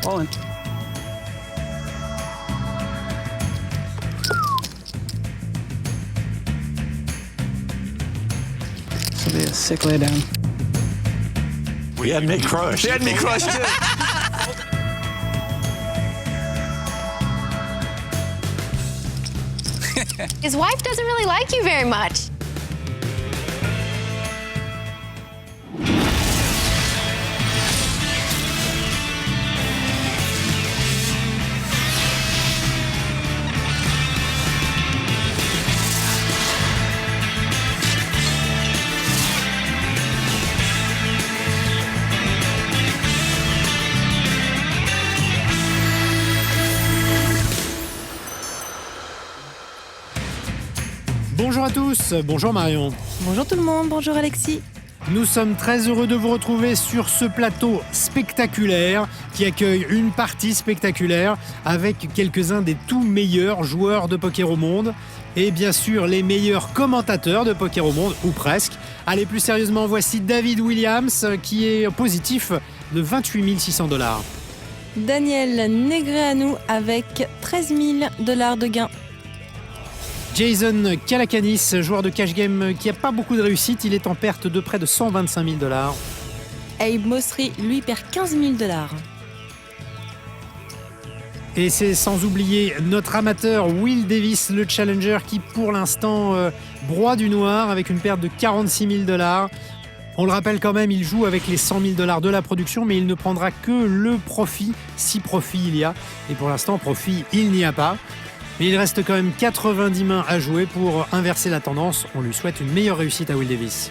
All in. This will be a sick lay down. We had me crushed. They had me crushed too. His wife doesn't really like you very much. Bonjour à tous, bonjour Marion. Bonjour tout le monde, bonjour Alexis. Nous sommes très heureux de vous retrouver sur ce plateau spectaculaire qui accueille une partie spectaculaire avec quelques-uns des tout meilleurs joueurs de poker au monde et bien sûr les meilleurs commentateurs de poker au monde, ou presque. Allez, plus sérieusement, voici David Williams qui est positif de 28 600 $. Daniel Negreanu avec 13 000 $ de gains. Jason Calacanis, joueur de cash game qui n'a pas beaucoup de réussite, il est en perte de près de 125 000 $. Abe Mosseri, lui, perd 15 000 $. Et c'est sans oublier notre amateur Will Davis, le challenger, qui pour l'instant broie du noir avec une perte de 46 000 $. On le rappelle quand même, il joue avec les 100 000 $ de la production, mais il ne prendra que le profit, si profit il y a. Et pour l'instant, profit, il n'y a pas. Mais il reste quand même 90 mains à jouer pour inverser la tendance. On lui souhaite une meilleure réussite à Will Davis.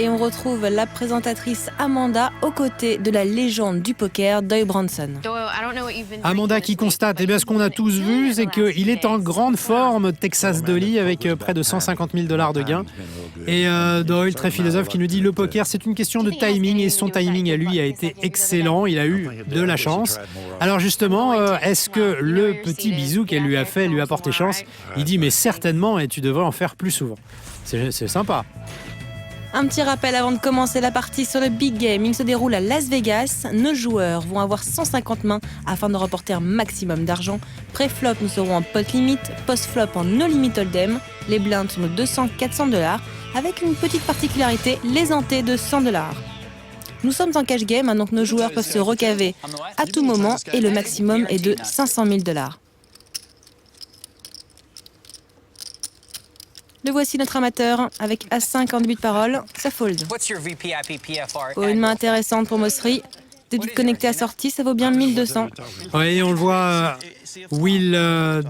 Et on retrouve la présentatrice Amanda aux côtés de la légende du poker, Doyle Brunson. Amanda qui constate, ce qu'on a tous vu, c'est qu'il est en grande forme, Texas Dolly, avec près de 150 000 $ de gains. Et Doyle, très philosophe, qui nous dit le poker, c'est une question de timing, et son timing à lui a été excellent. Il a eu de la chance. Alors justement, est-ce que le petit bisou qu'elle lui a fait lui a porté chance? Il dit, mais certainement, et tu devrais en faire plus souvent. C'est sympa. Un petit rappel avant de commencer la partie sur le Big Game. Il se déroule à Las Vegas. Nos joueurs vont avoir 150 mains afin de remporter un maximum d'argent. Pré-flop, nous serons en pot limit. Post-flop, en no limit hold'em. Les blindes sont de 200-400 $, avec une petite particularité, les antés de 100 $. Nous sommes en cash game, donc nos joueurs peuvent se recaver à tout moment et le maximum est de 500 000 $. Le voici notre amateur avec As-5 en début de parole, ça fold. Oh, une main intéressante pour Mosseri. Début de connecté assorti, ça vaut bien 1200. Oui, on le voit, Will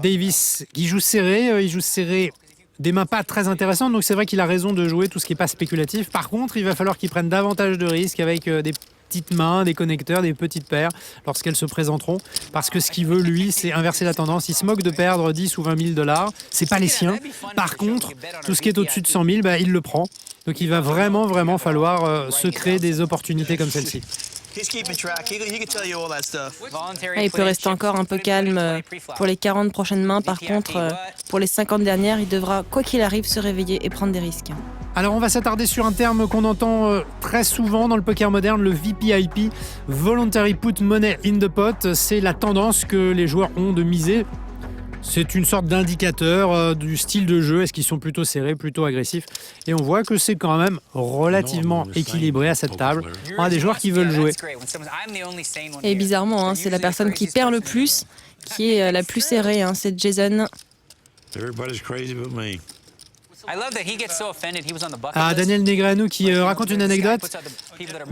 Davis qui joue serré, il joue serré des mains pas très intéressantes, donc c'est vrai qu'il a raison de jouer tout ce qui n'est pas spéculatif. Par contre, il va falloir qu'il prenne davantage de risques avec des petites mains, des connecteurs, des petites paires lorsqu'elles se présenteront, parce que ce qu'il veut lui, c'est inverser la tendance. Il se moque de perdre 10 ou 20 000 $, c'est pas les siens. Par contre, tout ce qui est au-dessus de 100 000, il le prend. Donc il va vraiment falloir se créer des opportunités comme celle-ci. Il peut rester encore un peu calme pour les 40 prochaines mains. Par contre, pour les 50 dernières, il devra, quoi qu'il arrive, se réveiller et prendre des risques. Alors on va s'attarder sur un terme qu'on entend très souvent dans le poker moderne, le VPIP, Voluntary Put Money in the Pot. C'est la tendance que les joueurs ont de miser. C'est une sorte d'indicateur du style de jeu. Est-ce qu'ils sont plutôt serrés, plutôt agressifs? Et on voit que c'est quand même relativement équilibré à cette table. On a des joueurs qui veulent jouer. Et bizarrement, c'est la personne qui perd le plus, qui est la plus serrée. C'est Jason. Ah, Daniel Negreanu qui raconte une anecdote.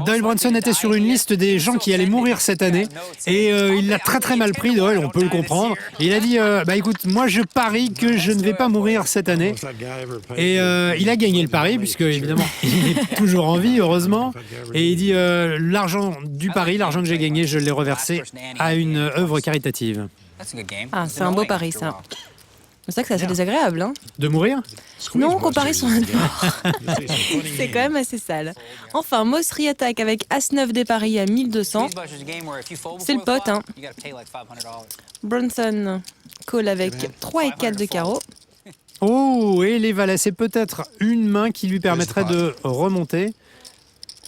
Doyle Brunson était sur une liste des gens qui allaient mourir cette année et il l'a très mal pris, Doyle, on peut le comprendre. Et il a dit écoute, moi je parie que je ne vais pas mourir cette année. Et il a gagné le pari puisque évidemment il est toujours en vie, heureusement. Et il dit l'argent du pari, l'argent que j'ai gagné, je l'ai reversé à une œuvre caritative. Ah, c'est un beau pari ça. C'est ça que c'est assez désagréable, hein? De mourir? Non, comparé sur un mort. C'est quand même assez sale. Enfin, Mosseri attaque avec As-9 des paris à 1200. C'est le pote, hein. Brunson call avec 3 et 4 de carreau. Oh, et les valets, c'est peut-être une main qui lui permettrait de remonter.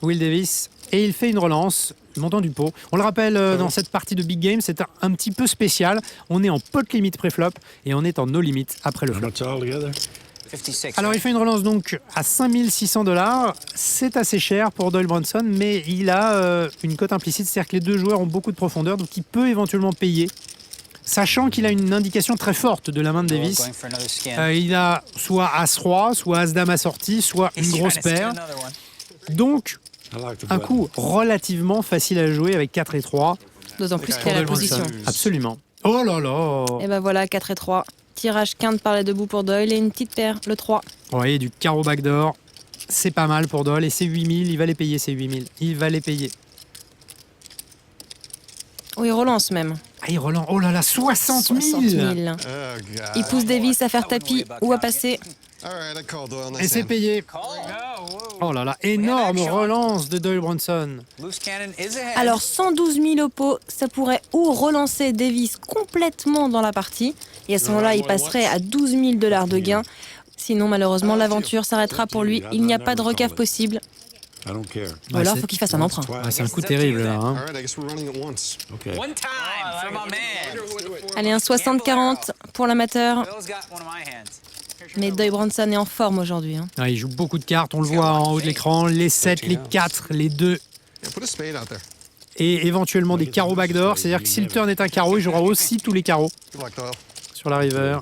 Will Davis Et il fait une relance, montant du pot. On le rappelle, dans cette partie de Big Game, c'est un petit peu spécial. On est en pot limit pré-flop et on est en no limit après le How flop. much altogether? Alors il fait une relance donc à 5600$. C'est assez cher pour Doyle Brunson, mais il a une cote implicite, c'est-à-dire que les deux joueurs ont beaucoup de profondeur, donc il peut éventuellement payer. Sachant qu'il a une indication très forte de la main de Davis. Il a soit As-Roi, soit As-Dame assorti, soit une grosse paire. Donc, I like the un button. coup relativement facile à jouer avec 4 et 3. D'autant plus qu'il y a la Doyle Brunson. position. Absolument. Oh là là. Et ben voilà, 4 et 3. Tirage quinte par les deux bouts pour Doyle et une petite paire, le 3. Vous voyez, du carreau backdoor. C'est pas mal pour Doyle. Et c'est 8000, il va les payer, ces 8000. Il va les payer. Oh, il relance même. Ah, il relance. Oh là là, 60 000. 60 000. Il pousse Davis à faire tapis ou à passer. Et c'est payé. Oh là là, énorme relance de Doyle Brunson. Alors 112 000 au pot, ça pourrait ou relancer Davis complètement dans la partie, et à ce moment-là, il passerait à 12 000$ de gain. Sinon, malheureusement, l'aventure s'arrêtera pour lui. Il n'y a pas de recave possible. I don't care. Ou alors, c'est- il faut qu'il fasse un emprunt. Ah, c'est un coup terrible là. Hein. Okay. One time for my man. Allez, un 60-40 pour l'amateur. Bill's got one of my hands. Mais Doyle Brunson est en forme aujourd'hui. Hein. Ah, il joue beaucoup de cartes, on le voit en haut de l'écran. Les 7, les 4, les 2 et éventuellement des carreaux backdoor. C'est-à-dire que si le turn est un carreau, il jouera aussi tous les carreaux sur la river.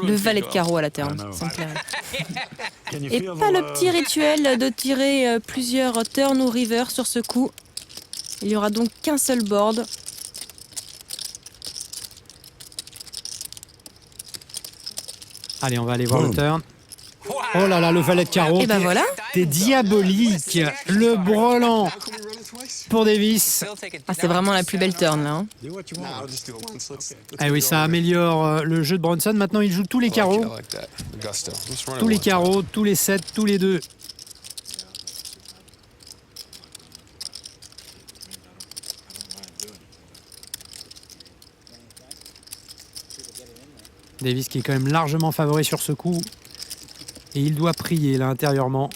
Le valet de carreau à la turn, I know. ça me plairait. Can you Et feel pas the le love? petit rituel de tirer plusieurs turns ou river sur ce coup. Il y aura donc qu'un seul board. Allez, on va aller voir le turn. Oh là là, le valet de carreau. Et ben voilà. T'es diabolique. Le brelan pour Davis. Bill, take it. Ah, c'est vraiment la plus belle turn là. Hein. Do what you want. Ah oui, ça améliore le jeu de Brunson. Maintenant, il joue tous les carreaux. Tous les carreaux, tous les 7, tous les 2. Davis qui est quand même largement favori sur ce coup. Et il doit prier là intérieurement.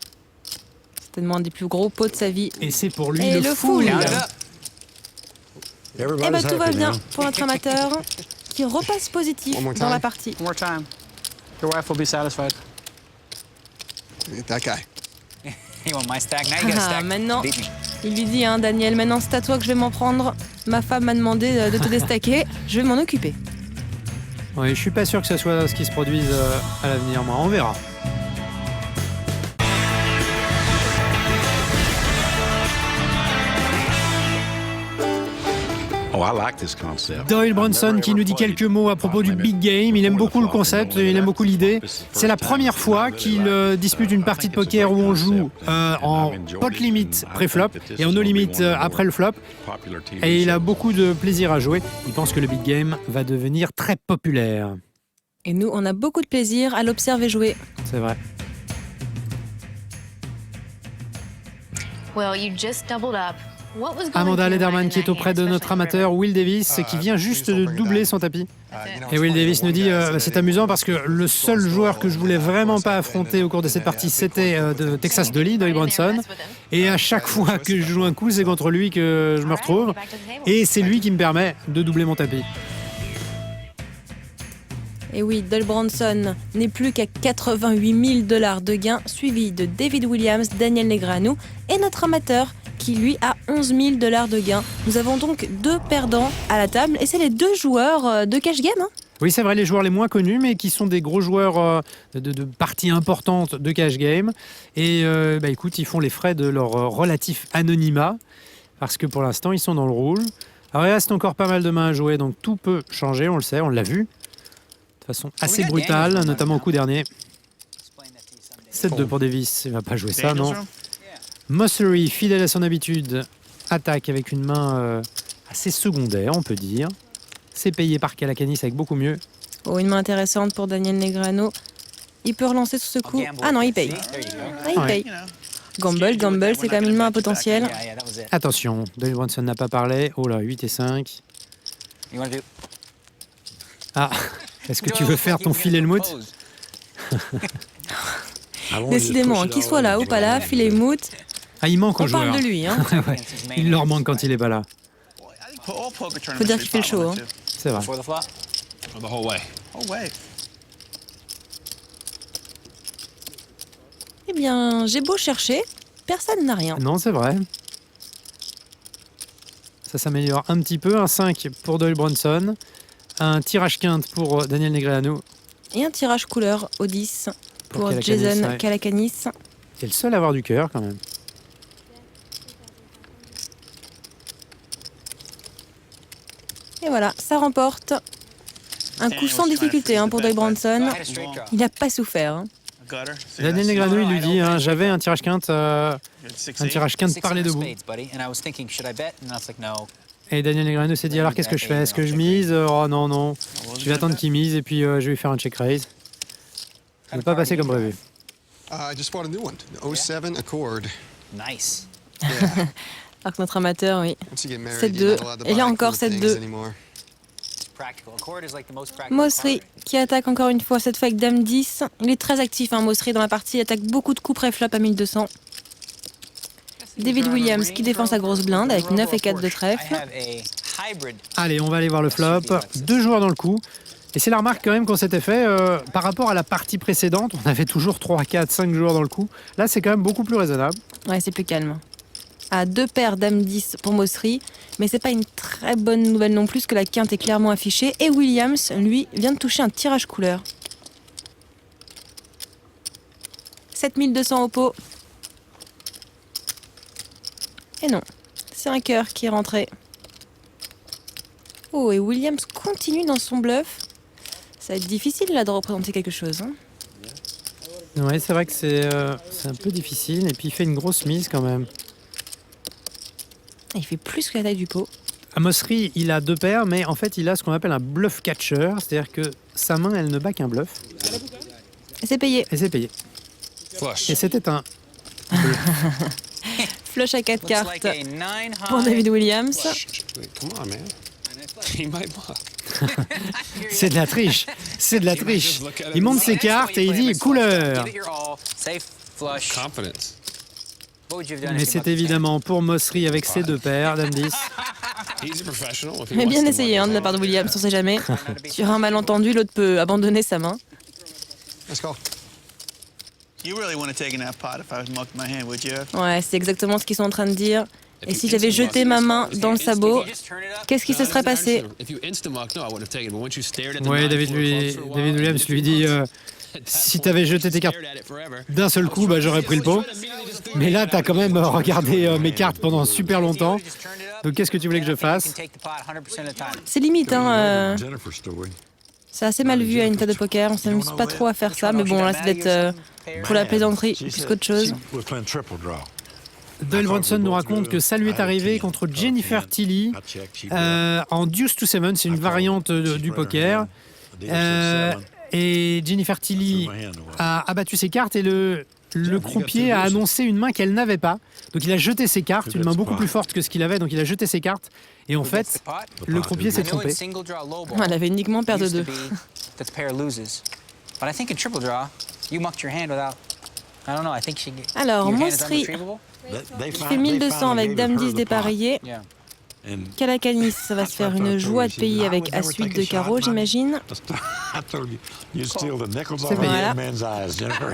C'est tellement un des plus gros pots de sa vie. Et c'est pour lui Et le le full. full. Count it up. Eh Everybody's ben tout va happy bien now. pour notre amateur qui repasse positif dans la partie. One more time. Your wife will be satisfied. That guy. You want my stack? Now you gotta Ah, stack. maintenant, Beat me. il lui dit, hein, Daniel, maintenant c'est à toi que je vais m'en prendre. Ma femme m'a demandé de te déstacker, je vais m'en occuper. Ouais, je suis pas sûr que ce soit ce qui se produise à l'avenir, moi. On verra. Oh, I like this concept. Doyle Brunson qui nous dit quelques mots à propos du Big Game. Il aime beaucoup le concept, il aime beaucoup l'idée. C'est la première fois qu'il dispute une partie de poker où on joue en pot limit pré-flop et en no limit après le flop. Et il a beaucoup de plaisir à jouer. Il pense que le Big Game va devenir très populaire. Et nous, on a beaucoup de plaisir à l'observer jouer. C'est vrai. Well, you just doubled up. What was going Amanda through your Lederman mind qui in est that auprès hand, de notre especially for amateur Will Davis qui vient juste de doubler son tapis. Et Will Davis nous dit c'est amusant parce que le seul joueur que je voulais vraiment pas affronter au cours de cette partie c'était de Texas Dolly, Doyle Brunson. Et à chaque fois que je joue un coup c'est contre lui que je me retrouve. Et c'est lui qui me permet de doubler mon tapis. Et oui, Doyle Brunson n'est plus qu'à 88 000$ de gains, suivi de David Williams, Daniel Negreanu et notre amateur qui lui a 11 000$ de gains. Nous avons donc deux perdants à la table et c'est les deux joueurs de cash game. Hein. Oui, c'est vrai, les joueurs les moins connus, mais qui sont des gros joueurs de parties importantes de cash game. Et écoute, ils font les frais de leur relatif anonymat, parce que pour l'instant, ils sont dans le rouge. Alors, il reste encore pas mal de mains à jouer, donc tout peut changer, on le sait, on l'a vu. De façon assez brutale, notamment au coup dernier. 7-2 pour Davis, il va pas jouer ça, non. Mossery, fidèle à son habitude, attaque avec une main assez secondaire, on peut dire. C'est payé par Calacanis avec beaucoup mieux. Oh, une main intéressante pour Daniel Negreanu. Il peut relancer sur ce coup. Ah non, il paye. Ah, il paye. Gamble, c'est quand même une main à potentiel. Yeah, yeah, that was it. Attention, Doyle Brunson n'a pas parlé. Oh là, 8 et 5. You wanna do? Ah, est-ce que tu veux faire ton filet le mout? I want you to Décidément, push it qu'il all soit là over ou pas là, the filet mout. Ah, il manque aux On joueurs. parle de lui, hein. Ouais, il leur manque quand il est pas là. Faut dire qu'il fait le show, hein. C'est vrai. Before the flop. The whole way. Eh bien, j'ai beau chercher, personne n'a rien. Non, c'est vrai. Ça s'améliore un petit peu. Un 5 pour Doyle Brunson. Un tirage quinte pour Daniel Negreanu. Et un tirage couleur au 10 pour Calacanis, Jason ouais. Calacanis. C'est le seul à avoir du cœur quand même. Et voilà, ça remporte un coup sans difficulté hein, pour Doyle Brunson. I had a straight draw. Il n'a pas souffert. Hein. Daniel Negreanu, il lui dit hein, j'avais un tirage quinte par les deux bouts. Spades, buddy. And I was thinking, should I bet? And I was like, no. Et Daniel Negreanu s'est dit alors qu'est-ce que je fais? Est-ce que je mise? Oh non, non. Je vais attendre qu'il mise et puis je vais lui faire un check raise. Ça ne va pas passer comme prévu. I just bought a new one. The 07 Accord. Nice. Alors que notre amateur, oui. Once you get married, 7-2. you're not allowed to Et là buy encore, cool things 7-2. anymore. Practical. A chord is like the most practical. Mosri card. qui attaque encore une fois, cette fois avec Dame 10. Il est très actif, hein, Mosri, dans la partie. Il attaque beaucoup de coups pré-flop à 1200. David Williams qui défend sa grosse blinde avec 9 et 4 de I trèfle. have a hybrid. Allez, on va aller voir le flop. 2 joueurs dans le coup. Et c'est la remarque quand même qu'on s'était fait par rapport à la partie précédente. On avait toujours 3, 4, 5 joueurs dans le coup. Là, c'est quand même beaucoup plus raisonnable. Ouais, c'est plus calme. À 2 paires Dame 10 pour Mosri. Mais c'est pas une très bonne nouvelle non plus que la quinte est clairement affichée. Et Williams, lui, vient de toucher un tirage couleur. 7200 au pot. Et non, c'est un cœur qui est rentré. Oh, et Williams continue dans son bluff. Ça va être difficile là de représenter quelque chose. Hein. Ouais, c'est vrai que c'est un peu difficile. Et puis il fait une grosse mise quand même. Il fait plus que la taille du pot. À Mosri, il a 2 paires, mais en fait, il a ce qu'on appelle un bluff catcher. C'est-à-dire que sa main, elle ne bat qu'un bluff. Et c'est payé. Et c'est payé. Flush. Et c'était un... Flush à 4 Looks cartes like a 9 pour high. David Williams. Wait, come on, man. He might bluff. C'est de la triche. C'est de la triche. Il monte ses cartes et il dit couleur. Give it your all. Safe flush. Confidence. What would you have done Mais if you c'est mucked your évidemment pour Mosri avec ses 2 paires, Dame 10. He's a professional. If he Mais wants bien to essayé muck hein, his de la own. part de Williams, on sait jamais. Sur un malentendu, l'autre peut abandonner sa main. Let's go. You really wouldn't have taken that pot if I was mucked my hand, would you? Ouais, c'est exactement ce qu'ils sont en train de dire. Et si j'avais jeté ma main dans le sabot, You just turn it up. qu'est-ce qui se serait passé? Oui, David Williams lui dit si t'avais jeté tes cartes d'un seul coup, bah, j'aurais pris le pot. Mais là, t'as quand même regardé mes cartes pendant super longtemps. You just turn it up. Donc qu'est-ce que tu voulais que je You fasse? can take the pot 100% of the time. C'est limite, hein. Jennifer story. C'est assez mal vu à une table de poker. On s'amuse pas trop à faire ça, mais bon, là, c'est peut-être pour la plaisanterie plus qu'autre chose. We're playing triple draw. Doyle Brunson nous raconte que ça lui est arrivé contre Jennifer Tilly en Deuce to Seven. C'est une variante du poker. Et Jennifer Tilly a abattu ses cartes et le croupier a annoncé une main qu'elle n'avait pas. Donc il a jeté ses cartes, une main beaucoup plus forte que ce qu'il avait, donc il a jeté ses cartes. Et en fait, le croupier s'est I know trompé. in single draw low ball, Elle avait uniquement paire de used to 2. be that the pair loses. But I think in triple draw, you mucked your hand without. I don't know. I think she. Alors, your hand is Mosri unretrievable? qui fait 1200 avec Dame 10 dépareillé. Yeah. Calacanis, ça va se faire une joie de payer avec As-8 de carreau, j'imagine. I told you, you steal the nickels C'est out of payé. that man's eyes, Jennifer.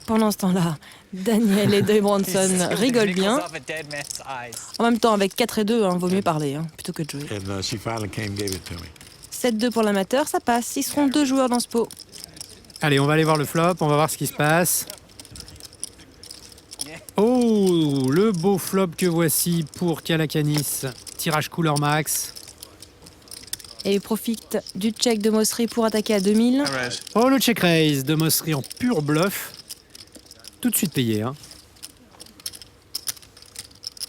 Pendant ce temps-là, Daniel et Doyle Brunson rigolent bien. Nickels off a dead man's eyes. En même temps, avec 4 et 2, vaut mieux parler plutôt que de jouer. And she finally came and gave it to me. 7-2 pour l'amateur, ça passe. Ils seront 2 joueurs dans ce pot. Allez, on va aller voir le flop, on va voir ce qui se passe. Oh, le beau flop que voici pour Calacanis. Tirage couleur max. Et il profite du check de Mosri pour attaquer à 2000. All right. Oh, le check raise de Mosri en pur bluff. Tout de suite payé. Hein.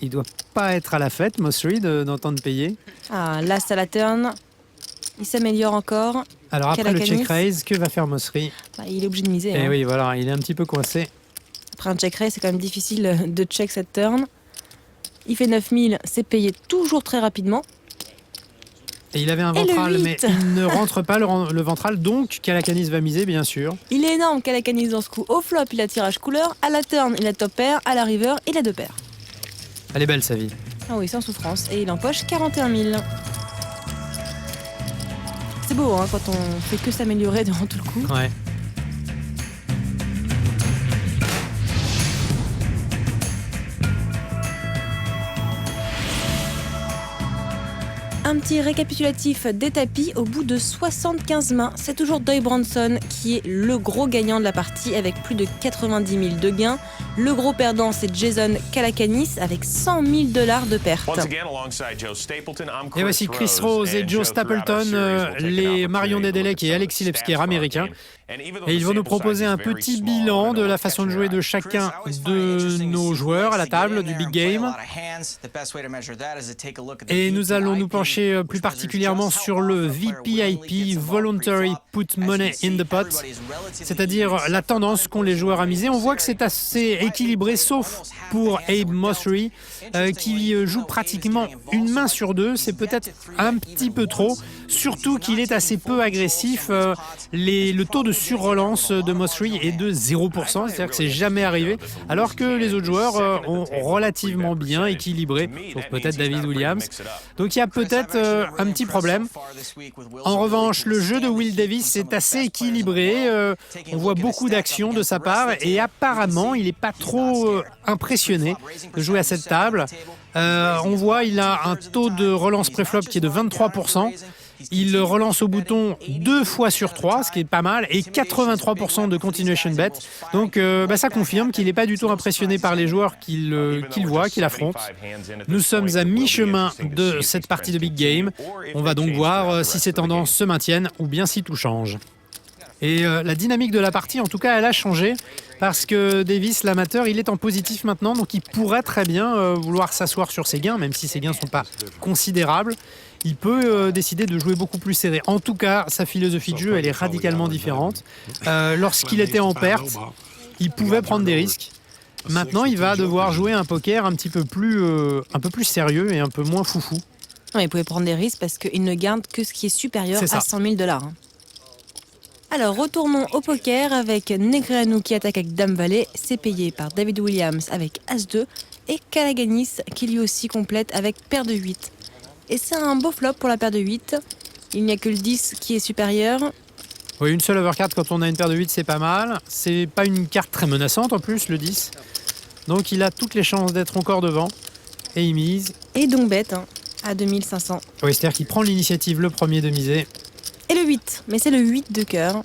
Il doit pas être à la fête, Mosri, d'entendre payer. Ah, l'as à la turn. Il s'améliore encore. Alors après le Calacanis. check raise, que va faire Mosri? Bah, il est obligé de miser. Eh hein. oui, voilà, il est un petit peu coincé. Après un check raise, c'est quand même difficile de check cette turn. Il fait 9000, c'est payé toujours très rapidement. Et il avait un Et le ventral, mais 8. il ne rentre pas le ventral, donc Calacanis va miser, bien sûr. Il est énorme, Calacanis dans ce coup. Au flop, il a tirage couleur. À la turn, il a top pair. À la river, il a 2 paires. Elle est belle, sa vie. Ah oui, sans souffrance. Et il empoche 41 000. C'est beau, hein, quand on fait que s'améliorer durant tout le coup. Ouais. Un petit récapitulatif des tapis au bout de 75 mains. C'est toujours Doy Branson qui est le gros gagnant de la partie avec plus de 90 000 de gains. Le gros perdant, c'est Jason Calacanis avec 100 000 $ de pertes. Et voici Chris Rose et Joe Stapleton, les Marion Nedelec et Alexis Lepsker américains. Et ils vont nous proposer un petit bilan de la façon de jouer de chacun de nos joueurs à la table du Big Game. Et nous allons nous pencher plus particulièrement sur le VPIP, Voluntary Put Money in the Pot, c'est-à-dire la tendance qu'ont les joueurs à miser. On voit que c'est assez équilibré, sauf pour Abe Mosseri, qui joue pratiquement une main sur deux. C'est peut-être un petit peu trop, surtout qu'il est assez peu agressif. Le taux de sur-relance de Mosseri est de 0%, c'est-à-dire que c'est jamais arrivé, alors que les autres joueurs ont relativement bien équilibré, sauf peut-être David Williams. Donc il y a peut-être un petit problème. En revanche, le jeu de Will Davis est assez équilibré. On voit beaucoup d'actions de sa part et apparemment, il n'est pas trop impressionné de jouer à cette table. On voit il a un taux de relance préflop qui est de 23%. Il relance au bouton 2 fois sur 3, ce qui est pas mal, et 83% de continuation bet. Donc ça confirme qu'il n'est pas du tout impressionné par les joueurs qu'il voit, qu'il affronte. Nous sommes à mi-chemin de cette partie de Big Game. On va donc voir si ces tendances se maintiennent ou bien si tout change. Et la dynamique de la partie, en tout cas, elle a changé parce que Davis, l'amateur, il est en positif maintenant, donc il pourrait très bien vouloir s'asseoir sur ses gains, même si ses gains ne sont pas considérables. Il peut décider de jouer beaucoup plus serré. En tout cas, sa philosophie de jeu, elle est radicalement différente. Lorsqu'il était en perte, il pouvait prendre des risques. Maintenant, il va devoir jouer un poker un peu plus sérieux et un peu moins foufou. Non, il pouvait prendre des risques parce qu'il ne garde que ce qui est supérieur à 100 000 $. Alors, retournons au poker avec Negreanu qui attaque avec Dame Valet. C'est payé par David Williams avec As-2 et Calacanis qui lui aussi complète avec paire de 8. Et c'est un beau flop pour la paire de 8. Il n'y a que le 10 qui est supérieur. Oui, une seule overcard quand on a une paire de 8, c'est pas mal. C'est pas une carte très menaçante en plus, le 10. Donc il a toutes les chances d'être encore devant. Et il mise. Et donc bête, hein, à 2500. Oui, c'est-à-dire qu'il prend l'initiative le premier de miser. Et le 8, mais c'est le 8 de cœur.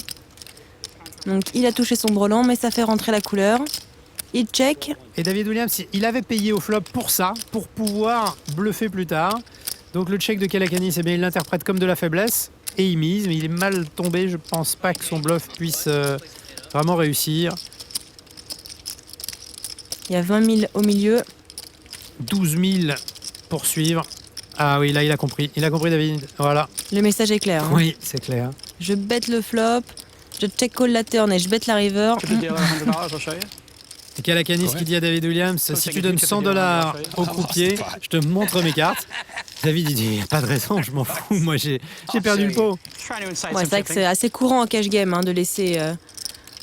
Donc il a touché son brelan, mais ça fait rentrer la couleur. Il check. Et David Williams, il avait payé au flop pour ça, pour pouvoir bluffer plus tard. Donc le check de Calacanis, eh bien, il l'interprète comme de la faiblesse et il mise, mais il est mal tombé. Je pense pas que son bluff puisse vraiment réussir. Il y a 20 000 au milieu. 12 000 pour suivre. Ah oui, là il a compris. Il a compris, David. Voilà. Le message est clair. Hein. Oui, c'est clair. Je bête le flop, je check call la turn et je bête la river. Et Calacanis qui dit à David Williams, si tu donnes 100 $ au croupier, je te montre mes cartes. David il dit, il n'y a pas de raison, je m'en fous, moi j'ai perdu le pot. Ouais, c'est vrai que c'est assez courant en cash game hein, de laisser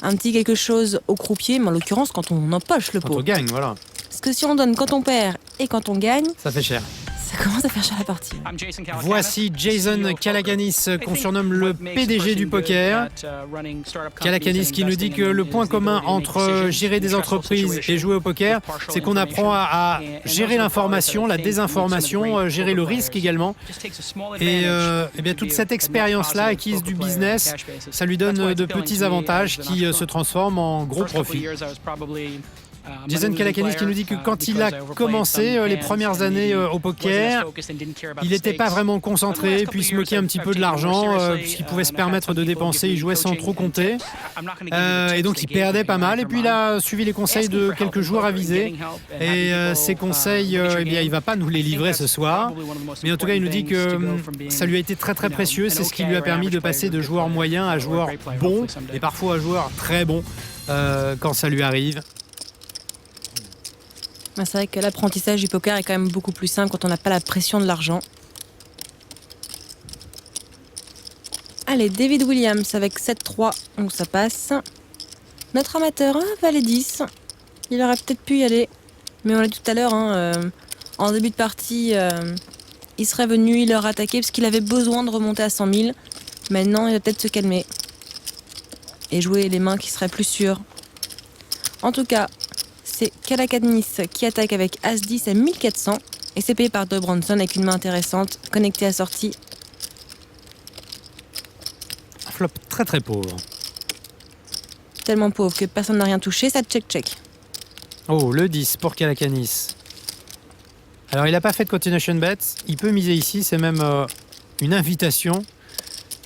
un petit quelque chose au croupier, mais en l'occurrence quand on empoche le pot. Quand on gagne, voilà. Parce que si on donne quand on perd et quand on gagne, ça fait cher. Ça commence à faire cher la partie. Voici Jason Calacanis, qu'on surnomme le PDG du poker. Calacanis qui nous dit que le point commun entre gérer des entreprises et jouer au poker, c'est qu'on apprend à gérer l'information, la désinformation, gérer le risque également. Et bien, toute cette expérience-là acquise du business, ça lui donne de petits avantages qui se transforment en gros profits. Jason Calacanis qui nous dit que quand il a commencé les premières années au poker, il n'était pas vraiment concentré, puis il se moquait un petit peu de l'argent, puisqu'il pouvait se permettre de dépenser, il jouait sans trop compter. Et donc il perdait pas mal, et puis il a suivi les conseils de quelques joueurs avisés. Et ces conseils, eh bien, il ne va pas nous les livrer ce soir. Mais en tout cas, il nous dit que ça lui a été très très précieux, c'est ce qui lui a permis de passer de joueur moyen à joueur bon, et parfois à joueur très bon, quand ça lui arrive. C'est vrai que l'apprentissage du poker est quand même beaucoup plus simple quand on n'a pas la pression de l'argent. Allez, David Williams avec 7-3, donc ça passe. Notre amateur, valet 10. Il aurait peut-être pu y aller, mais on l'a dit tout à l'heure, en début de partie, il serait venu, il aurait attaqué parce qu'il avait besoin de remonter à 100 000. Maintenant, il va peut-être se calmer et jouer les mains qui seraient plus sûres. En tout cas, c'est Kalakanis qui attaque avec As-10 à 1400 et c'est payé par Doyle Brunson avec une main intéressante, connectée à sortie. Un flop très très pauvre. Tellement pauvre que personne n'a rien touché, ça check. Oh, le 10 pour Kalakanis. Alors, il n'a pas fait de continuation bet. Il peut miser ici, c'est même une invitation.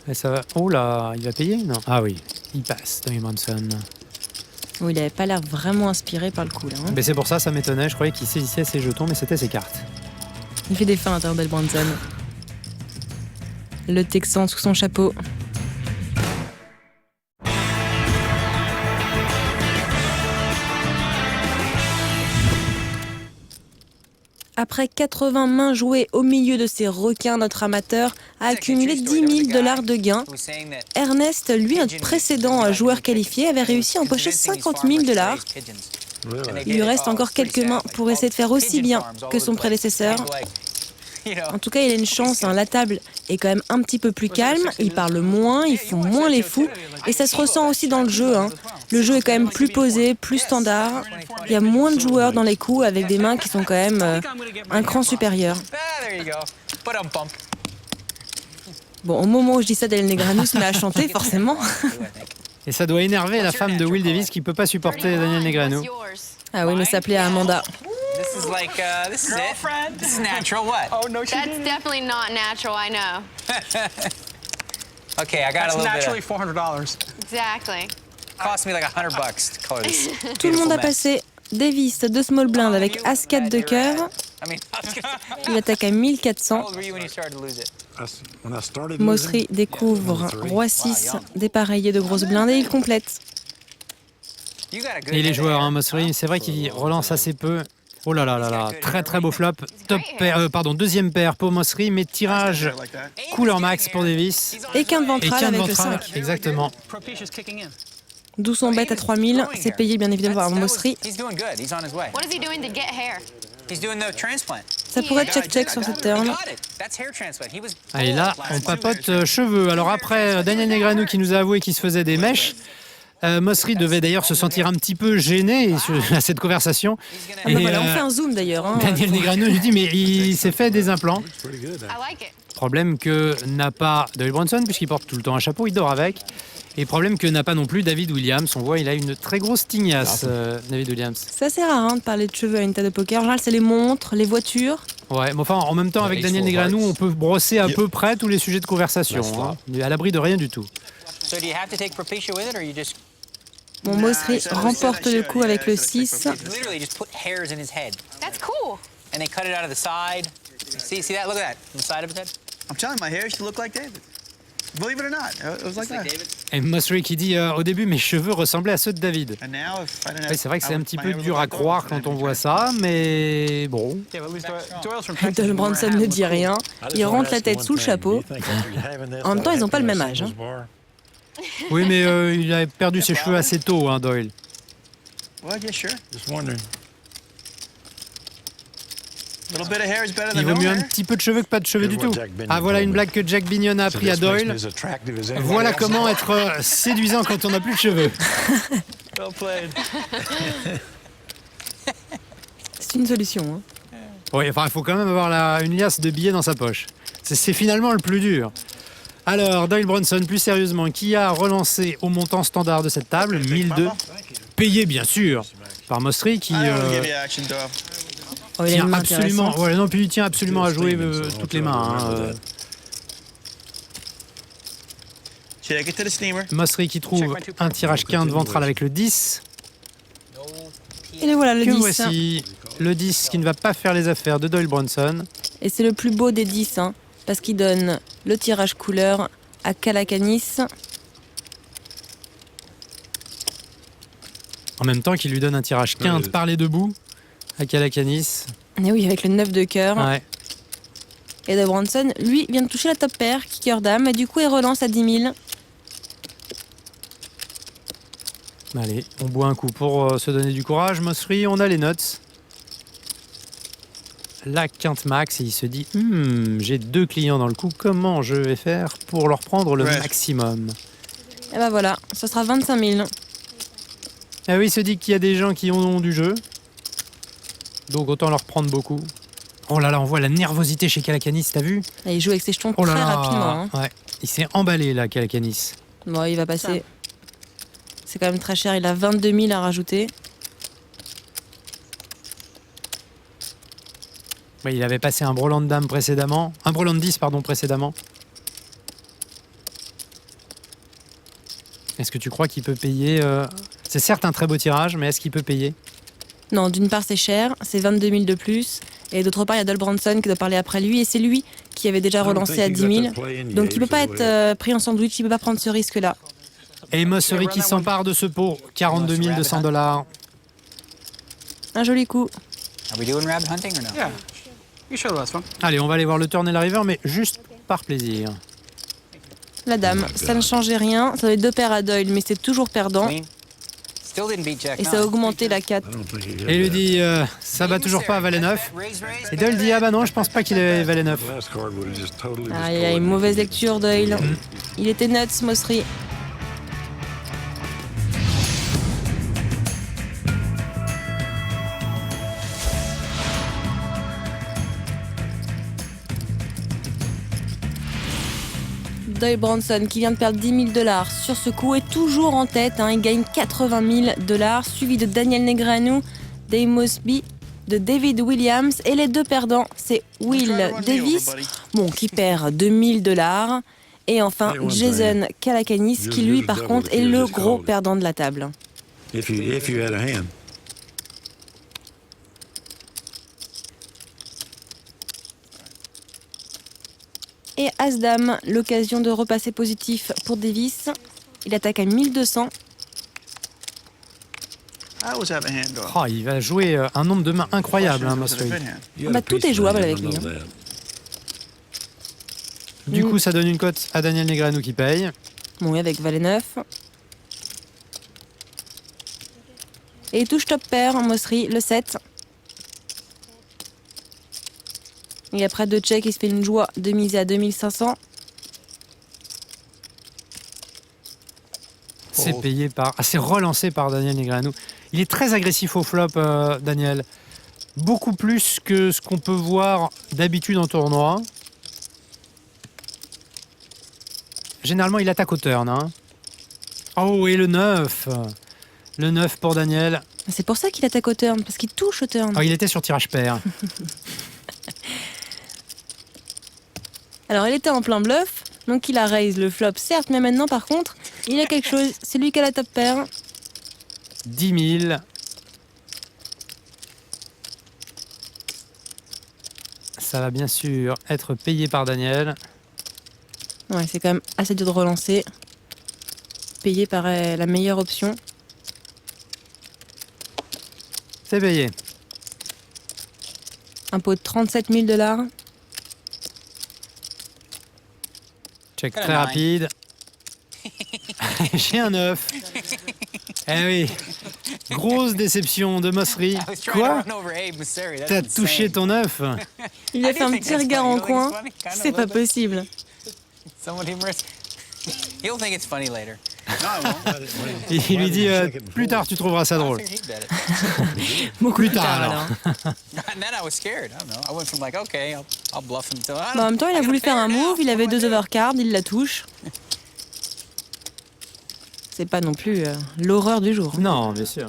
Et ça va... Oh là, il va payer? Non. Ah oui, il passe, Doyle Brunson. Oui, il n'avait pas l'air vraiment inspiré par le coup là. Mais c'est pour ça, ça m'étonnait. Je croyais qu'il saisissait ses jetons, mais c'était ses cartes. Il fait des feintes, Doyle Brunson. Le Texan sous son chapeau. Après 80 mains jouées au milieu de ces requins, notre amateur a accumulé 10 000 $ de gains. Ernest, lui, notre précédent joueur qualifié, avait réussi à empocher 50 000 $. Il lui reste encore quelques mains pour essayer de faire aussi bien que son prédécesseur. En tout cas, il a une chance, la table est quand même un petit peu plus calme, ils parlent moins, ils font moins les fous, et ça se ressent aussi dans le jeu. Le jeu est quand même plus posé, plus standard, il y a moins de joueurs dans les coups avec des mains qui sont quand même un cran supérieur. Bon, au moment où je dis ça, Daniel Negreanu se met à chanter, forcément. Et ça doit énerver la femme de Will Davis qui peut pas supporter Daniel Negreanu. Ah oui, mais ça plaît à Amanda. This is like, this is it. This is natural what? Oh, no, That's definitely not natural, I know. Okay, I got That's a little naturally bit $400. Exactly. Cost me like $100 to color this. Tout le monde a beautiful mess. passé Davis de small blind avec As-4 de cœur. I mean, Il attaque à 1400. how old were you when you started to lose it? When I started Mossery losing, découvre Roi 6, dépareillé de grosses blindes et il complète. You got a good Et les head joueurs, there. Mossery, c'est vrai qu'il relance assez peu. Oh là là là là, très très beau flop. Top paire, deuxième paire pour Mossery, mais tirage Like that. couleur max pour Davis. Et quinte Et ventrale quinte avec le ventrale, 5. exactement. Propitious kicking in. D'où son bet à 3000, c'est payé bien évidemment par Mossery. He's doing good. He's on his way. What is he doing to get hair? He's doing the transplant. Ça pourrait être check-check sur cette turn. Got it. That's hair transplant. He was Allez là, on papote cheveux. Alors après, Daniel Negreanu qui nous a avoué qu'il se faisait des mèches. Mossery devait d'ailleurs se sentir un petit peu gêné à cette conversation. Ah bah voilà, on fait un zoom d'ailleurs. Daniel Negreanu lui dit mais il s'est fait des implants. I like it. Problème que n'a pas Doyle Brunson puisqu'il porte tout le temps un chapeau, il dort avec. Et problème que n'a pas non plus David Williams. On voit il a une très grosse tignasse, David Williams. C'est assez rare de parler de cheveux à une table de poker. En général, c'est les montres, les voitures. Ouais, mais enfin en même temps avec Daniel Negreanu, on peut brosser à peu près tous les sujets de conversation. Il est à l'abri de rien du tout. So do you have to take Propecia with it, or you just Bon, Mossery remporte le coup avec le 6. literally just put hairs in his head That's cool. and they cut it out of the side? See that? Look at that, from the side of his head. I'm telling you, my hair used to look like David. Believe it or not, it was like that. Et Mossery qui dit au début mes cheveux ressemblaient à ceux de David. And now, if I didn't have, Oui, c'est vrai que c'est I un would- petit my peu hair would dur look à like croire Doyle quand on if I voit didn't ça, mais bon. Yeah, but at least Doyle's from Texas. Doyle Brunson ne dit rien. Il rentre la tête sous le chapeau. En même temps, ils n'ont pas le même âge. Oui, mais il a perdu ses cheveux assez tôt, Doyle. have- Well, yeah, sure. Just wondering. A little bit of hair is better Il than vaut no mieux un hair. petit peu de cheveux que pas de cheveux du tout. Jack Binion Ah, voilà told une me. blague que Jack Binion a appris à Doyle. Voilà comment être séduisant quand on n'a plus de cheveux. Well played. C'est une solution. Oui, enfin, il faut quand même avoir une liasse de billets dans sa poche. C'est finalement le plus dur. Alors, Doyle Brunson, plus sérieusement, qui a relancé au montant standard de cette table, 1002, payé bien sûr par Mossery, qui I don't wanna give you action, Doyle. Oh, il a tient une main absolument, intéressante. ouais, non, puis il tient absolument à jouer toutes les mains. Take it to the steamer. Mossery qui trouve un tirage quinte ventral avec le 10. Et le voilà, le Que 10. voici le 10 qui ne va pas faire les affaires de Doyle Brunson. Et c'est le plus beau des 10, parce qu'il donne le tirage couleur à Kalakanis. En même temps qu'il lui donne un tirage quinte par les deux bouts à Kalakanis. Et oui, avec le 9 de cœur. Ouais. Et Doyle Branson, lui, vient de toucher la top paire, kicker dame, et du coup, il relance à 10 000. Allez, on boit un coup pour se donner du courage. Mosseri, on a les notes. La quinte max et il se dit j'ai 2 clients dans le coup, comment je vais faire pour leur prendre le Ouais. Et maximum? ben voilà, ce sera 25 000. Ah oui, il se dit qu'il y a des gens qui ont du jeu, donc autant leur prendre beaucoup. Oh là là, on voit la nervosité chez Calacanis, t'as vu? Et il joue avec ses jetons Oh là très là, rapidement. Hein. ouais. Il s'est emballé là, Calacanis. Bon, il va passer. C'est quand même très cher, il a 22 000 à rajouter. Ouais, il avait passé un brelan de dame précédemment, un brelan de 10 pardon précédemment. Est-ce que tu crois qu'il peut payer C'est certes un très beau tirage, mais est-ce qu'il peut payer? Non, d'une part c'est cher, c'est 22 000 de plus. Et d'autre part, il y a Doyle Branson qui doit parler après lui. Et c'est lui qui avait déjà relancé à 10 000. Donc il ne peut pas être pris en sandwich, il ne peut pas prendre ce risque-là. Et Mosseri qui s'empare de ce pot, 42 200 $. Un joli coup. Are we doing rabbit hunting or no? Yeah. You sure that's fun? Allez, on va aller voir le turn et la river, mais juste par plaisir. La dame, ça ne changeait rien. Ça avait 2 paires à Doyle, mais c'est toujours perdant. Queen. Still didn't beat Jack Et ça a augmenté la 4. Et il lui dit ça va toujours pas à Valet 9. Et Doyle dit ah bah non, je pense pas qu'il ait Valet 9. Aïe aïe, mauvaise lecture Doyle. Il était nuts, Mosseri. Doyle Branson qui vient de perdre 10 000 $ sur ce coup est toujours en tête. Hein. Il gagne 80 000 $, suivi de Daniel Negreanu, Dave Mosby, de David Williams. Et les deux perdants, c'est Will Davis, bon, qui perd 2 000 $. Et enfin, Jason Calacanis, qui lui, par contre, est le gros perdant de la table. If you had a hand. Et As-Dame, l'occasion de repasser positif pour Davis. Il attaque à 1200. I always have a hand draw. Oh, il va jouer un nombre de mains incroyable, hein, Was it a Mosseri. good hand? You Bah, had a tout piece est of jouable hand, avec I lui, know hein. that. Du coup, ça donne une cote à Daniel Negreanu qui paye. Bon, oui, avec Valet 9. Et il touche top pair en Mosseri, le 7. Et après 2 checks, il se fait une joie de miser à 2500. C'est payé par. Ah, c'est relancé par Daniel Negreanu. Il est très agressif au flop, Daniel. Beaucoup plus que ce qu'on peut voir d'habitude en tournoi. Généralement, il attaque au turn. Hein. Oh, et le 9. Le 9 pour Daniel. C'est pour ça qu'il attaque au turn, parce qu'il touche au turn. Oh, il était sur tirage pair. Alors, il était en plein bluff, donc il a raise le flop, certes, mais maintenant, par contre, il a quelque chose. C'est lui qui a la top pair. 10 000. Ça va bien sûr être payé par Daniel. Ouais, c'est quand même assez dur de relancer. Payer paraît la meilleure option. C'est payé. Un pot de 37 000 $. Check Quel très nine. rapide. J'ai un 9. Eh oui. Grosse déception de Mosseri. I was trying Quoi? to run over Abe Mosseri. That's T'as insane. touché ton 9? Il a I fait un do think petit that's regard funny. en You don't think coin. it's funny? Kinda, C'est a pas little bit. possible. Somewhat humorous. He'll think it's funny later. Il lui dit plus tard tu trouveras ça I drôle. figured he'd bet it. Beaucoup Plus plus tard, tard, alors. alors. And then I was scared. I don't know. I went from like, okay, I'll bluff him to. Bah, en même temps, il a voulu faire un move, il avait 2 overcards, il la touche. C'est pas non plus l'horreur du jour. Non, bien sûr.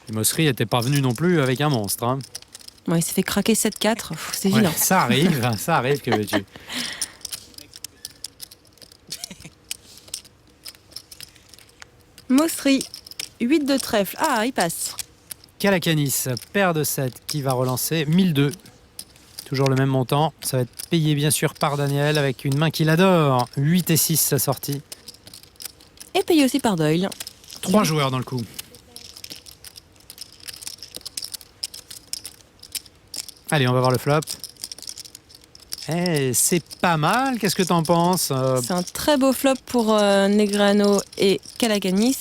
Et Mosseri n'était pas venu non plus avec un monstre. Hein. Bon, il s'est fait craquer 7-4, pff, c'est Ouais, vilain. ça arrive, que veux-tu. Mosseri, 8 de trèfle. Ah, il passe. Calacanis, paire de 7 qui va relancer. 1002. Toujours le même montant. Ça va être payé bien sûr par Daniel avec une main qu'il adore. 8 et 6 sa sortie. Et payé aussi par Doyle. 3 joueurs dans le coup. Allez, on va voir le flop. Eh, c'est pas mal, qu'est-ce que t'en penses C'est un très beau flop pour Negreanu et Calacanis.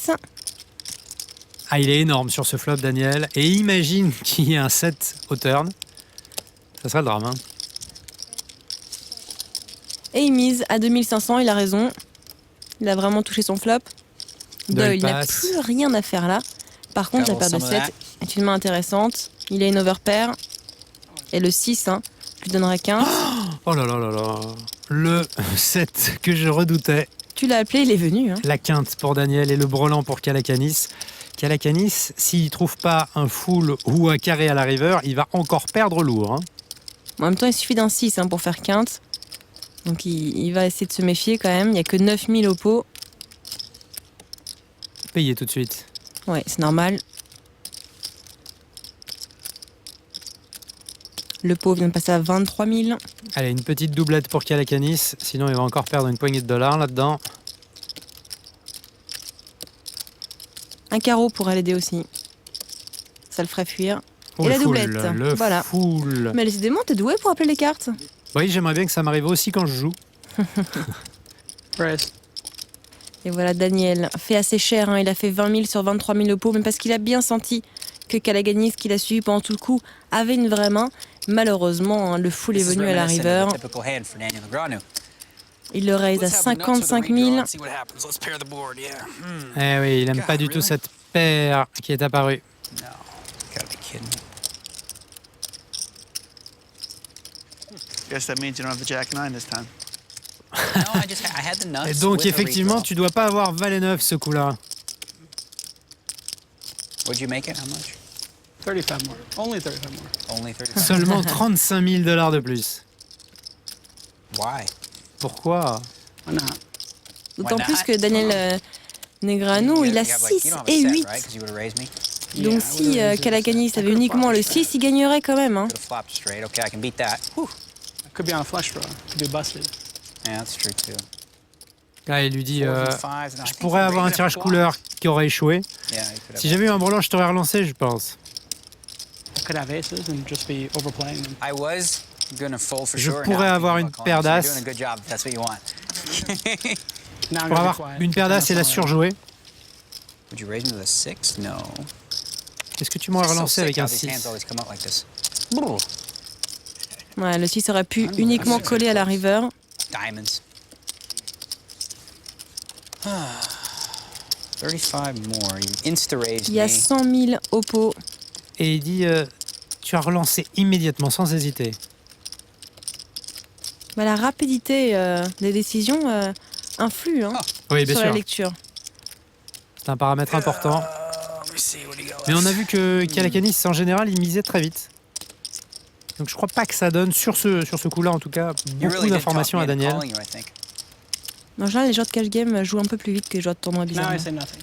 Ah, il est énorme sur ce flop, Daniel. Et imagine qu'il y ait un 7 au turn. Ça serait le drame, hein. Et il mise à 2500, il a raison. Il a vraiment touché son flop. Doyle Il n'a passe. plus rien à faire là. Par contre, la paire de 7 est une main intéressante. Il a une overpair. Et le 6, hein, lui donnerait 15. Oh là là là là. Le 7 que je redoutais. Tu l'as appelé, il est venu. Hein. La quinte pour Daniel et le brelan pour Calacanis. Calacanis, s'il trouve pas un full ou un carré à la river, il va encore perdre lourd, hein. En même temps, il suffit d'un 6 hein, pour faire quinte. Donc il va essayer de se méfier quand même. Il n'y a que 9000 au pot. Payé tout de suite. Ouais, c'est normal. Le pot vient de passer à 23 000. Allez, une petite doublette pour Calacanis, sinon il va encore perdre une poignée de dollars là-dedans. Un carreau pourrait l'aider aussi. Ça le ferait fuir. Oh, Et le la full, doublette. le Voilà. full. Mais décidément, t'es doué pour appeler les cartes. Oui, j'aimerais bien que ça m'arrive aussi quand je joue. Raise. Et voilà, Daniel fait assez cher. Hein. Il a fait 20 000 sur 23 000 au pot, mais parce qu'il a bien senti que Calacanis, qu'il a suivi pendant tout le coup, avait une vraie main. Malheureusement, hein, le full est venu à la river. Il le raise à 55 000. Eh oui, il aime pas du tout cette paire qui est apparue. Guess that means you don't have the Jack 9 this time. Et donc effectivement, tu dois pas avoir valet 9 ce coup-là. Would you make it? How much? 35 more. Only 35 more. Only 35. Seulement 35 000 dollars de plus. Why? Pourquoi? Why not? D'autant Why plus not? que Daniel Negreanu, il a 6 et 8. Yeah, Donc I si would've used it. Calacanis I avait could've uniquement flopped le straight. 6, il gagnerait quand même. Hein. Could have flopped straight. Okay, I can beat that. Whew. Could be on a flush draw. Could be busted. Yeah, that's true too. Ah, il lui dit, Fours and fives, and I je think pourrais he avoir un raised tirage up couleur qui aurait échoué. Yeah, he could have Si j'avais eu un brelan, je t'aurais relancé, je pense. I could have aces and just be overplaying them. I was gonna fold for Je sure. pourrais Now I'm avoir thinking une about paire calling, d'as. so you're doing a good job if that's what you want. Now I'm Pour gonna be avoir quiet. une paire d'as et la I'm not surjouer. Would you raise me with a 6? No. Est-ce que tu m'aurais So relancé sick avec how un these hands 6? always come out like this. Ouais, le 6 aurait pu uniquement coller à la river. Diamonds. 35 more. You insta-raised Il y a me. 100 000 au pot. Et il dit, tu as relancé immédiatement, sans hésiter. Bah, la rapidité des décisions influe hein, Oui, bien sur la sûr. lecture. C'est un paramètre important. Mais on a vu que Calacanis, en général, il misait très vite. Donc je crois pas que ça donne, sur ce coup-là en tout cas, You beaucoup really did d'informations talk à me into Daniel. calling you, I think. En général, les joueurs de cash game jouent un peu plus vite que les joueurs de tournoi Now bizarrement. I say nothing.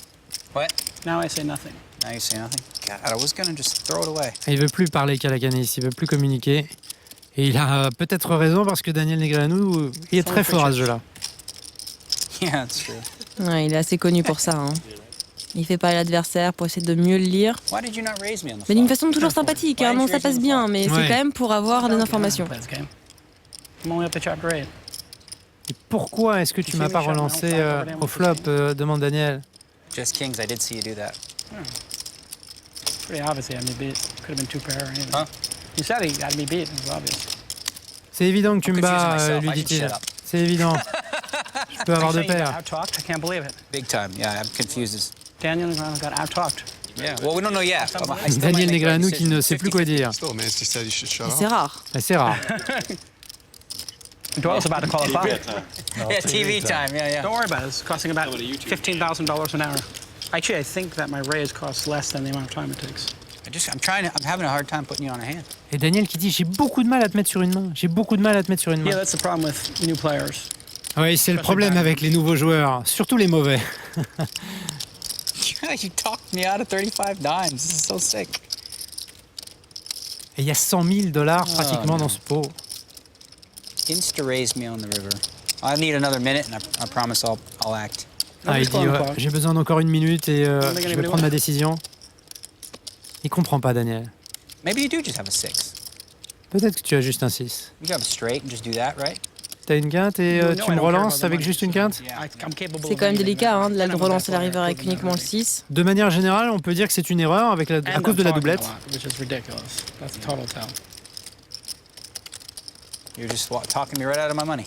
What? Now I say nothing. Now you say nothing? God, I was gonna just throw it away. Et il veut plus parler Calacanis, il veut plus communiquer. Et il a peut-être raison parce que Daniel Negreanu, il est très fort à ce jeu-là. Yeah, that's true. Ouais, il est assez connu pour ça. Hein. Il fait parler l'adversaire pour essayer de mieux le lire. Why did you not raise me on the Mais d'une flop? façon toujours sympathique, hein, Why non, didn't ça you raise passe me on the bien, flop? mais c'est Ouais. quand même pour avoir des informations. Play this game. I'm only up to chapter 8. Et pourquoi est-ce que tu m'as pas relancé au flop demande Daniel. Just kings, I did see you do that. Pretty obvious he had me beat. Could have been two pair or anything. Huh? You said he had me beat. It was obvious. C'est évident que tu I'm me confusing bats, myself. lui I should dit-il. shut up. C'est évident. Je peux avoir Are you deux saying you paires. got out-talked? I can't believe it. Big time. Yeah, I'm confused. Daniel Negreanu got out-talked. Yeah. Well, we don't know yet. I still might Daniel make the right Negreanu qui decision. ne sait plus quoi dire. Still, man, he said he should shut Et up. c'est rare. C'est rare. Doyle's about to call it off. Yeah, TV time. Yeah, yeah. Don't worry about it. It's costing about $15,000 an hour. Actually, I think that my raise costs less than the amount of time it takes. I'm having a hard time putting you on a hand. Et Daniel qui dit, j'ai beaucoup de mal à te mettre sur une main. J'ai beaucoup de mal à te mettre sur une Yeah, main. that's the problem with new players. Oui, c'est le problème avec les nouveaux joueurs, surtout les mauvais. You talked me out of 35 dimes. This is so sick. Et il y a 100 000 dollars pratiquement dans ce pot. Insta-raised me on the river. I need another minute, and I promise I'll act. Ah, il dit, ouais, j'ai besoin d'encore une minute et je vais prendre ma décision. Il comprend pas, Daniel. Maybe you do just have a 6. Peut-être que tu as juste un 6. You have a straight and just do that, right? T'as une quinte et tu me relances avec juste une quinte? C'est quand même délicat hein, de la relancer la river avec uniquement le 6. De manière générale, on peut dire que c'est une erreur avec à cause de la doublette. You're just talking me right out of my money.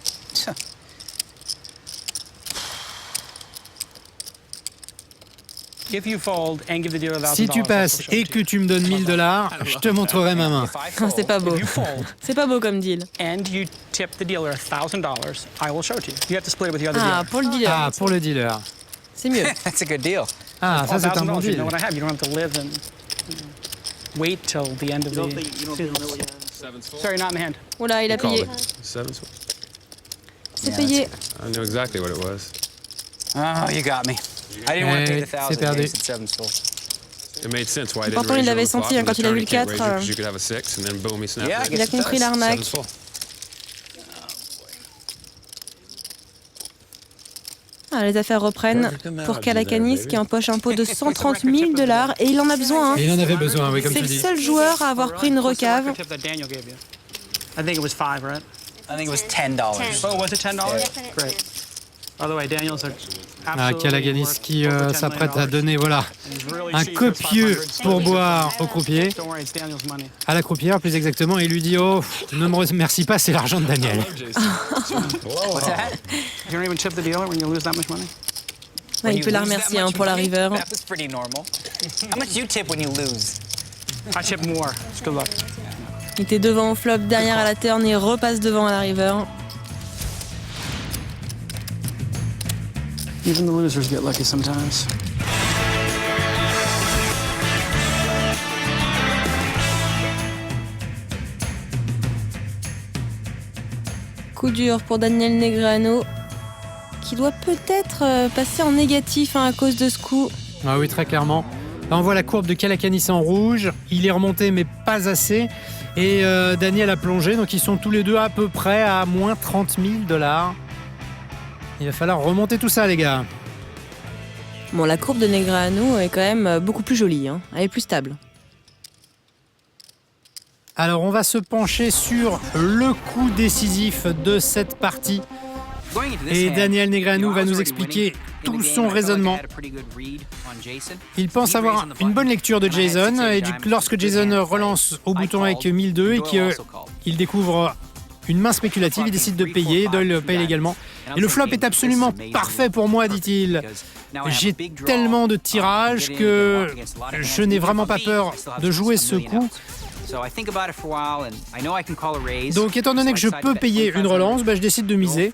Si tu passes et que tu me donnes $1000, je te montrerai ma main. C'est pas beau. C'est pas beau comme deal. Ah, pour le dealer. Ah, pour le dealer. C'est mieux. That's a good deal. Ah, ça c'est un bon deal. Wait till the end of the season. Sorry, not in the hand. Oula, il a payé. Seven. C'est payé. I knew exactly what it was. Oh, you got me. I didn't want to take the c'est 1,000. perdu. It's 7 full. It made sense why I didn't Pourtant, il raise l'avait you on the senti, flop, hein, quand il a vu le and the turn, you 4, can't raise you 'cause you could have a 6, and then boom, he snapped Yeah, I it. guess Il a it compris does. l'arnaque. Seven's full. Ah, les affaires reprennent pour Calacanis qui empoche un pot de $130 000 et il en a besoin. Hein. Et il en avait besoin, oui, comme C'est tu le dis. seul joueur à avoir pris une recave. I think it was 5, right? I think it was $10. Oh, was it $10? Great. By the way, Daniels are Ah, absolutely Calacanis worth qui over $10 s'apprête million. à donner, voilà, And he's really un cheap for copieux 500. pourboire au croupier, Don't worry, it's Daniel's money. à la croupière plus exactement, et il lui dit oh, ne me remercie pas, c'est l'argent de Daniel. What's that? You don't even chip the dealer when you lose that much money? Ouais, il peut la remercier hein, pour la river. That was pretty normal. How much do you tip when you lose? I chip more. It's good luck. Il était devant au flop, derrière à la turn et repasse devant à la river. Even the losers get lucky sometimes. Coup dur pour Daniel Negreanu qui doit peut-être passer en négatif hein, à cause de ce coup. Ah oui, très clairement. Là, on voit la courbe de Calacanis en rouge. Il est remonté, mais pas assez. Et Daniel a plongé, donc ils sont tous les deux à peu près à moins $30 000. Il va falloir remonter tout ça, les gars. Bon, la courbe de Negreanu est quand même beaucoup plus jolie. Hein. Elle est plus stable. Alors, on va se pencher sur le coup décisif de cette partie. Et Daniel Negreanu va nous expliquer tout son raisonnement. Il pense avoir une bonne lecture de Jason, et lorsque Jason relance au bouton avec 1002 et qu'il découvre une main spéculative, il décide de payer. Doyle paye également. Et le flop est absolument parfait pour moi, dit-il. J'ai tellement de tirages que je n'ai vraiment pas peur de jouer ce coup. Donc, étant donné que je peux payer une relance, je décide de miser.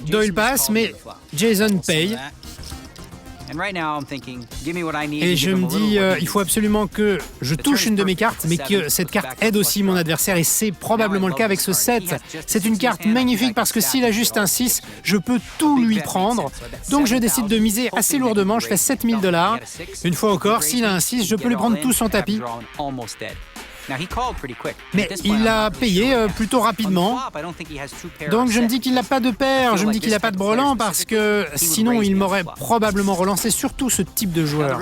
Doyle passe, mais Jason paye. Et je me dis, il faut absolument que je touche une de mes cartes, mais que cette carte aide aussi mon adversaire. Et c'est probablement le cas avec ce 7. C'est une carte magnifique parce que s'il a juste un 6, je peux tout lui prendre. Donc je décide de miser assez lourdement, je fais $7 000. Une fois encore, s'il a un 6, je peux lui prendre tout son tapis. Mais il l'a payé plutôt rapidement. Donc je me dis qu'il n'a pas de paire, je me dis qu'il n'a pas de brelan parce que sinon il m'aurait probablement relancé surtout ce type de joueur.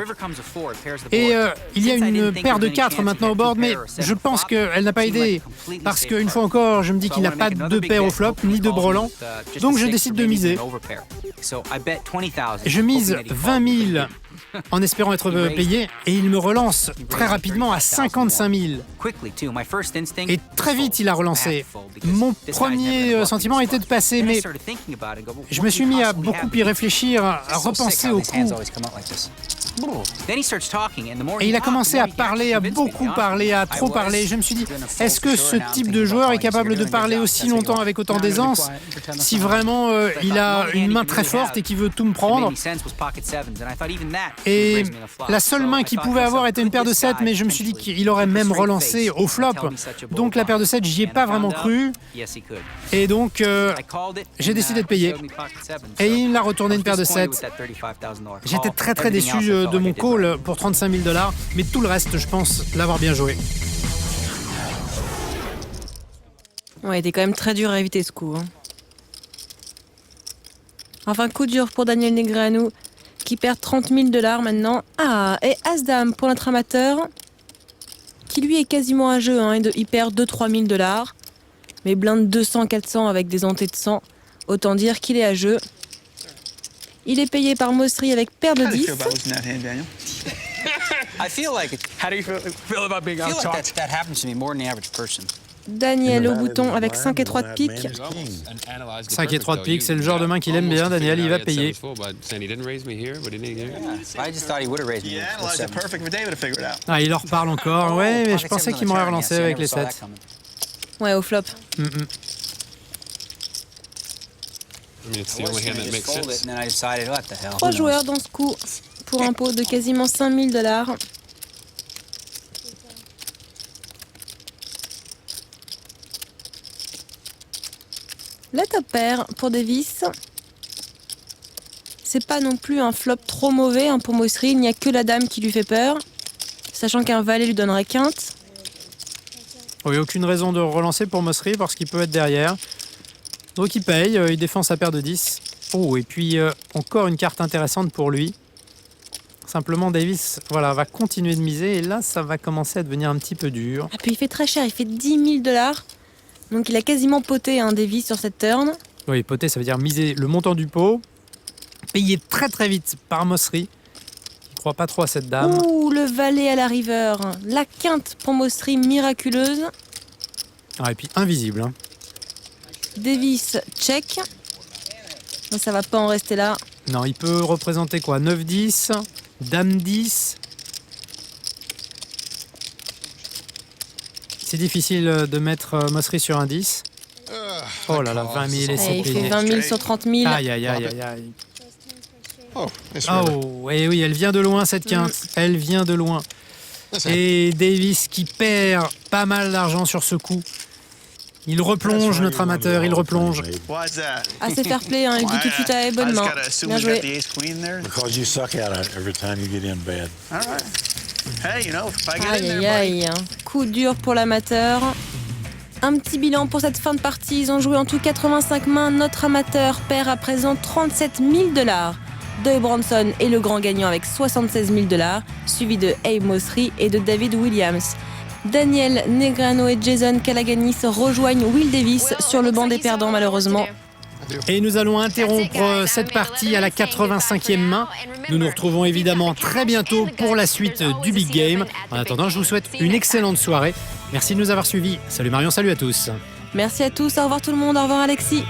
Et il y a une paire de 4 maintenant au board, mais je pense qu'elle n'a pas aidé parce qu'une fois encore je me dis qu'il n'a pas de paire au flop ni de brelan. Donc je décide de miser. Je mise 20 000 en espérant être payé et il me relance très rapidement à 55 000. Et très vite il a relancé. Mon premier sentiment était de passer, mais je me suis mis à beaucoup y réfléchir, à repenser au coup. Et il a commencé à parler, à beaucoup parler, à trop parler. Je me suis dit, est-ce que ce type de joueur est capable de parler aussi longtemps avec autant d'aisance si vraiment il a une main très forte et qu'il veut tout me prendre? Et la seule main qu'il pouvait avoir était une paire de 7, mais je me suis dit qu'il aurait même relancé au flop. Donc la paire de 7, j'y ai pas vraiment cru. Et donc j'ai décidé de payer. Et il m'a retourné une paire de 7. J'étais très très déçu de mon call pour $35 000, mais tout le reste, je pense l'avoir bien joué. Ouais, il était quand même très dur à éviter ce coup. Hein. Enfin, coup dur pour Daniel Negreanu qui perd $30 000 maintenant. Ah, et As-Dame pour notre amateur qui lui est quasiment à jeu, hein, il perd 2-3 000 $. Mais blinde 200-400 avec des ontés de 100, autant dire qu'il est à jeu. Il est payé par Mosseri avec paire de How do you 10. feel about losing that hand, Daniel? I feel like How do you feel about being I feel like out-talked? that happens to me more than the average person. Daniel au bouton avec 5 et 3 de pique. 5 et 3 de pique, c'est le genre de main qu'il aime bien, Daniel, il va payer. I just thought he would have raised me. You with analyzed it seven. perfect for David to figure it out. Ah, il leur parle encore, ouais, mais je Pocket pensais seven qu'il on the m'aurait turn, relancé yes, I avec never les saw that 7. coming. Ouais, au flop. Mm-mm. I mean, it's the I was only hand gonna that just makes fold it, sense. and then I decided, what the hell? 3 who knows? joueurs dans ce coup pour un pot de quasiment 5 000 $. La top paire pour Davis. C'est pas non plus un flop trop mauvais hein, pour Mosseri. Il n'y a que la dame qui lui fait peur, sachant qu'un valet lui donnerait quinte. Oui, aucune raison de relancer pour Mosseri parce qu'il peut être derrière. Donc il paye, il défend sa paire de 10. Oh, et puis encore une carte intéressante pour lui. Simplement, Davis voilà, va continuer de miser et là, ça va commencer à devenir un petit peu dur. Ah, puis il fait très cher, il fait 10 000 $. Donc il a quasiment poté un Davis sur cette turn. Oui, poter, ça veut dire miser le montant du pot. Payé très très vite par Mosseri. Il ne croit pas trop à cette dame. Ouh, le valet à la river. La quinte pour Mosseri, miraculeuse. Ah, et puis invisible. Hein. Davis, check. Mais ça va pas en rester là. Non, il peut représenter quoi? 9-10, Dame 10. C'est difficile de mettre Mosseri sur un 10. Oh là là, 20 000 et Et c'est il fait payé. 20 000 sur 30 000. Aïe, aïe, aïe, aïe, aïe. Oh, it's river. Oh, et oui, elle vient de loin cette quinte. Elle vient de loin. Et Davis qui perd pas mal d'argent sur ce coup. Il replonge, notre amateur, il replonge. Why's that? Ah, c'est fair play, hein. Il dit tout de suite à I bonne just main. gotta assume Bien he's got joué. the ace queen there. Because you suck at it every time you get in bed. All right. Hey, you know, if I get in Aïe, there, aïe, buddy. aïe. Coup dur pour l'amateur. Un petit bilan pour cette fin de partie. Ils ont joué en tout 85 mains. Notre amateur perd à présent 37 000 $. Doyle Branson est le grand gagnant avec 76 000 $, suivi de Abe Mosseri et de David Williams. Daniel Negreanu et Jason Callaganis rejoignent Will Davis sur le banc des perdants malheureusement. Et nous allons interrompre cette partie à la 85e main. Nous nous retrouvons évidemment très bientôt pour la suite du Big Game. En attendant, je vous souhaite une excellente soirée. Merci de nous avoir suivis. Salut Marion, salut à tous. Merci à tous, au revoir tout le monde, au revoir Alexis.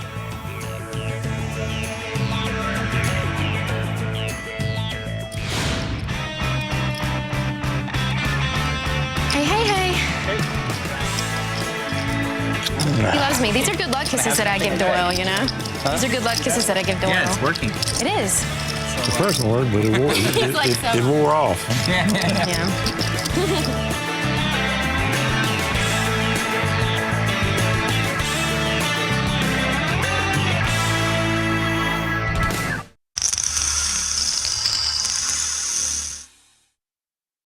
Hey, hey, hey. He loves me. These are good luck kisses that I give Doyle, you know? These are good luck kisses that I give Doyle. Yeah, it's working. It is. The first word, but it wore, He's like, so- it wore off. Yeah.